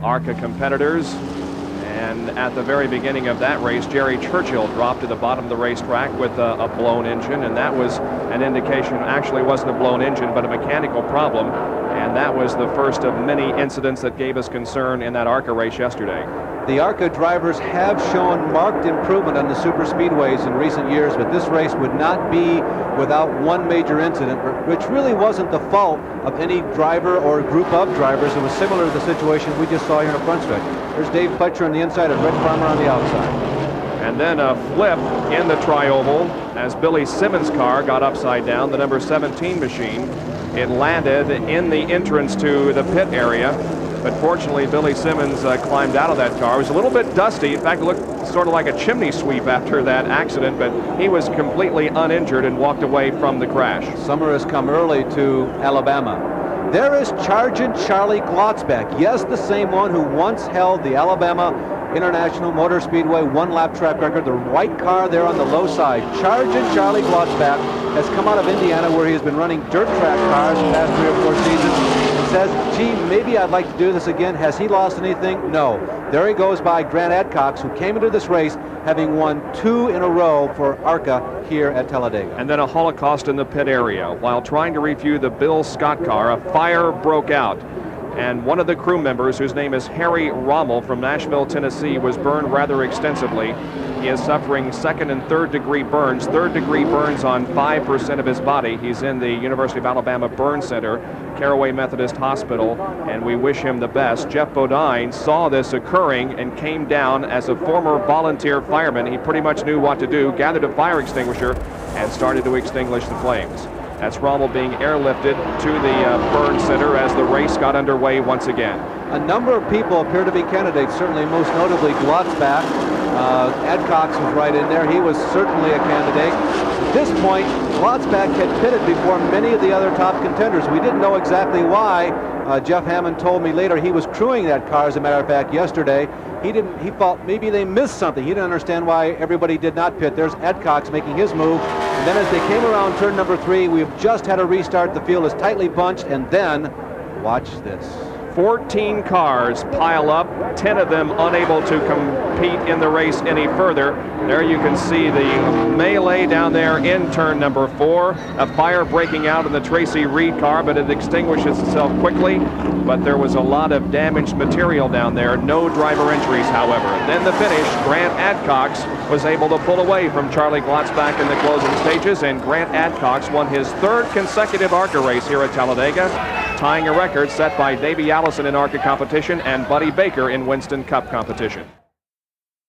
ARCA competitors, and at the very beginning of that race, Jerry Churchill dropped to the bottom of the racetrack with a blown engine, and that was an indication. Actually wasn't a blown engine but a mechanical problem, and that was the first of many incidents that gave us concern in that ARCA race yesterday. The ARCA drivers have shown marked improvement on the super speedways in recent years, but this race would not be without one major incident, which really wasn't the fault of any driver or group of drivers. It was similar to the situation we just saw here in the front stretch. There's Dave Fletcher on the inside and Red Farmer on the outside. And then a flip in the tri-oval as Billy Simmons' car got upside down, the number 17 machine. It landed in the entrance to the pit area. But fortunately, Billy Simmons climbed out of that car. It was a little bit dusty. In fact, it looked sort of like a chimney sweep after that accident, but he was completely uninjured and walked away from the crash. Summer has come early to Alabama. There is Chargent Charlie Glotzback. Yes, the same one who once held the Alabama International Motor Speedway one-lap track record. The white car there on the low side. Chargent Charlie Glotzback has come out of Indiana, where he has been running dirt track cars the past 3 or 4 seasons. Says, gee, maybe I'd like to do this again. Has he lost anything? No. There he goes by Grant Adcox, who came into this race having won 2 in a row for ARCA here at Talladega. And then a holocaust in the pit area. While trying to review the Bill Scott car, a fire broke out. And one of the crew members, whose name is Harry Rommel from Nashville, Tennessee, was burned rather extensively. He is suffering 2nd and 3rd degree burns. 3rd degree burns on 5% of his body. He's in the University of Alabama Burn Center, Caraway Methodist Hospital, and we wish him the best. Jeff Bodine saw this occurring and came down as a former volunteer fireman. He pretty much knew what to do, gathered a fire extinguisher, and started to extinguish the flames. That's Rommel being airlifted to the burn center as the race got underway once again. A number of people appear to be candidates, certainly most notably Glotzback. Adcox was right in there. He was certainly a candidate. At this point, Glotzback had pitted before many of the other top contenders. We didn't know exactly why. Jeff Hammond told me later he was crewing that car, as a matter of fact, yesterday. He thought maybe they missed something. He didn't understand why everybody did not pit. There's Adcox making his move. And then as they came around turn number 3, we've just had a restart. The field is tightly bunched, and then watch this. 14 cars pile up, 10 of them unable to compete in the race any further. There you can see the melee down there in turn number 4. A fire breaking out in the Tracy Reed car, but it extinguishes itself quickly. But there was a lot of damaged material down there. No driver injuries, however. And then the finish, Grant Adcox was able to pull away from Charlie Glotzback in the closing stages, and Grant Adcox won his 3rd consecutive ARCA race here at Talladega, tying a record set by Davey Allison in ARCA competition and Buddy Baker in Winston Cup competition.